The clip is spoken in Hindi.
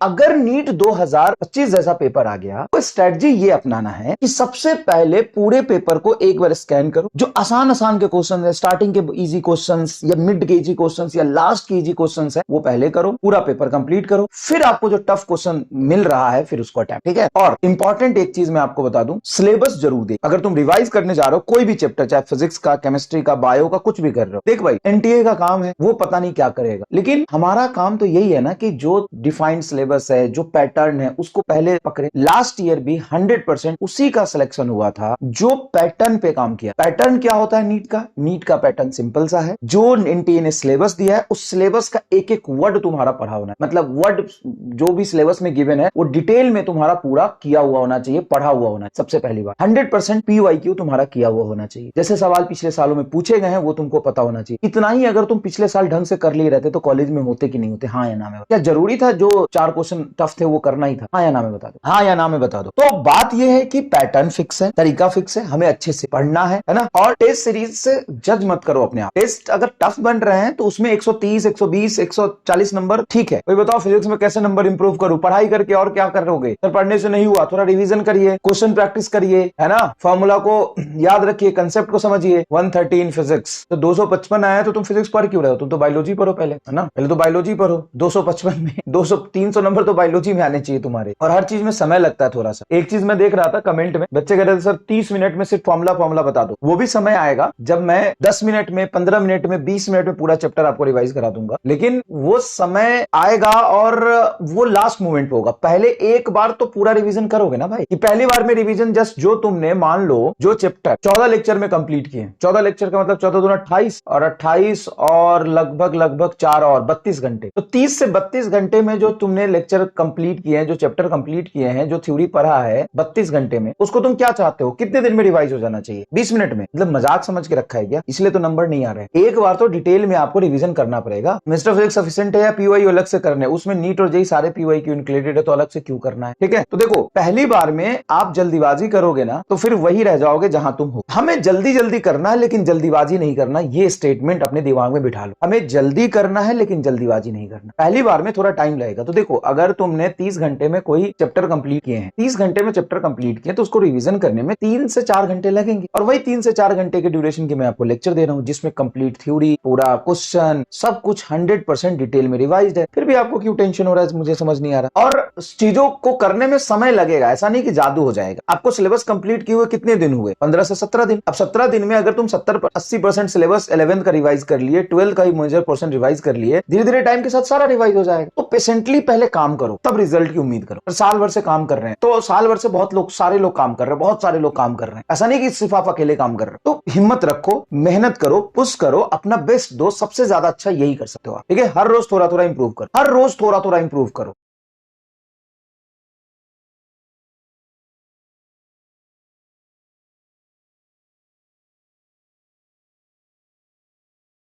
अगर नीट 2025 जैसा पेपर आ गया तो स्ट्रेटजी ये अपनाना है कि सबसे पहले पूरे पेपर को एक बार स्कैन करो, जो आसान आसान के क्वेश्चन है, स्टार्टिंग के इजी क्वेश्चंस या मिड के इजी क्वेश्चंस या लास्ट के इजी क्वेश्चंस है, वो पहले करो, पूरा पेपर कंप्लीट करो, फिर आपको जो टफ क्वेश्चन मिल रहा है फिर उसको अटैम्प्ट। ठीक है। और इंपॉर्टेंट एक चीज मैं आपको बता दूं, सिलेबस जरूर दे। अगर तुम रिवाइज करने जा रहे हो कोई भी चैप्टर, चाहे फिजिक्स का, केमिस्ट्री का, बायो का, कुछ भी कर रहे हो, देख भाई एनटीए का काम है, वो पता नहीं क्या करेगा, लेकिन हमारा काम तो यही है ना कि जो डिफाइंड सिलेबस है, जो पैटर्न है, उसको पहले पकड़े। लास्ट ईयर भी 100% उसी का सिलेक्शन हुआ था जो पैटर्न पे काम किया। पैटर्न क्या होता है नीट का? नीट का पैटर्न सिंपल सा है, जो एनटीए ने सिलेबस दिया है उस सिलेबस का एक एक वर्ड तुम्हारा पढ़ा होना है, मतलब वर्ड जो भी सिलेबस में गिवन है वो डिटेल में तुम्हारा पूरा किया हुआ होना चाहिए, पढ़ा हुआ होना है। सबसे पहली बात 100% पीवाईक्यू तुम्हारा किया हुआ होना चाहिए, जैसे सवाल पिछले सालों में पूछे गए हैं वो तुमको पता होना चाहिए। इतना ही अगर तुम पिछले साल ढंग से कर लिए रहते तो कॉलेज में होते कि नहीं होते? हाँ या ना में? क्या जरूरी था जो 4 क्वेश्चन टफ थे वो करना ही था? हाँ या ना में बता दो, हाँ या ना में बता दो। तो बात यह है कि पैटर्न फिक्स है, तरीका फिक्स है, हमें अच्छे से पढ़ना है ना। और टेस्ट सीरीज से जज मत करो अपने आप। टेस्ट अगर टफ बन रहे हैं तो उसमें 130, 120, 140 नंबर ठीक है। भाई बताओ फिजिक्स में कैसे नंबर इंप्रूव करूं? पढ़ाई करके और क्या कर रहोगे? सर पढ़ने से नहीं हुआ, थोड़ा रिवीजन करिए, क्वेश्चन प्रैक्टिस करिए, है ना, फॉर्मूला को याद रखिए, कंसेप्ट को समझिए। 113 फिजिक्स तो 255 आया तो तुम फिजिक्स पढ़ क्यों रहे हो? तुम तो बायोलॉजी पढ़ो पहले, है ना, पहले तो बायोलॉजी पढ़ो। 255 में 200 300 नंबर तो बायोलॉजी में आने चाहिए तुम्हारे। और हर चीज में समय लगता है थोड़ा सा। एक चीज मैं देख रहा था कमेंट में, बच्चे कह रहे थे सर 30 मिनट में सिर्फ फॉर्मूला बता दो। वो भी समय आएगा जब मैं 10 मिनट में, 15 मिनट में, 20 मिनट में पूरा चैप्टर आपको रिवाइज करा दूंगा, लेकिन वो समय आएगा और वो लास्ट मोमेंट पे होगा। पहले एक बार तो पूरा रिवीजन करोगे ना भाई, कि पहली बार में रिवीजन जस्ट जो तुमने मान लो जो चैप्टर 14 लेक्चर में कंप्लीट किए, 14 लेक्चर का मतलब 14 दूना 28 और 28 और लगभग 4 और 32 घंटे, तो 30 से 32 घंटे में जो तुमने लेक्चर कंप्लीट किए हैं, जो चैप्टर कंप्लीट किए हैं, जो थ्योरी पढ़ा है 32 घंटे में, उसको तुम क्या चाहते हो? कितने दिन में रिवाइज हो जाना चाहिए? 20 मिनट में? मतलब मजाक समझ के रखा है क्या? इसलिए तो नंबर नहीं आ रहे। एक बार तो डिटेल में आपको रिवीजन करना पड़ेगा। मिस्टर फिजिक्स सफिशिएंट है या पीवाई अलग से करने? उसमें नीट और जेई सारे पीवाई क्यों इंक्लूडेड है, तो अलग से क्यों करना है? ठीक है। तो देखो पहली बार में आप जल्दीबाजी करोगे ना तो फिर वही रह जाओगे जहां तुम हो। हमें जल्दी जल्दी करना है लेकिन जल्दीबाजी नहीं करना, ये स्टेटमेंट अपने दिमाग में बिठा लो। हमें जल्दी करना है लेकिन जल्दीबाजी नहीं करना। पहली बार में थोड़ा टाइम लगेगा। तो देखो अगर तुमने 30 घंटे में कोई चैप्टर कंप्लीट किए हैं, 30 घंटे में चैप्टर कंप्लीट किए, तो उसको रिवीजन करने में 3 से 4 घंटे लगेंगे। और वही 3 से 4 घंटे के ड्यूरेशन के मैं आपको लेक्चर दे रहा हूं जिसमें कंप्लीट थ्योरी, पूरा क्वेश्चन, सब कुछ 100% डिटेल में रिवाइज्ड है। फिर भी आपको क्यों टेंशन हो रहा है मुझे समझ नहीं आ रहा। और चीजों को करने में समय लगेगा, ऐसा नहीं कि जादू हो जाएगा। आपको सिलेबस कंप्लीट किए हुए कितने दिन हुए? 15 से 17 दिन। अब 17 दिन में अगर तुम 70-80% सिलेबस 11th का रिवाइज कर लिए, 12th का ही मेजर पोर्शन रिवाइज कर लिए, धीरे धीरे टाइम के साथ सारा रिवाइज हो जाएगा। तो पेशेंटली पहले काम करो, तब रिजल्ट की उम्मीद करो। साल भर से काम कर रहे हैं तो साल भर से बहुत लोग, सारे लोग काम कर रहे हैं, बहुत सारे लोग काम कर रहे हैं, ऐसा नहीं कि सिर्फ आप अकेले काम कर रहे हो। तो हिम्मत रखो, मेहनत करो, पुश करो, अपना बेस्ट दो। सबसे ज्यादा अच्छा यही कर सकते हो आप। ठीक है। हर रोज थोड़ा थोड़ा इंप्रूव करो, हर रोज थोड़ा थोड़ा इंप्रूव करो।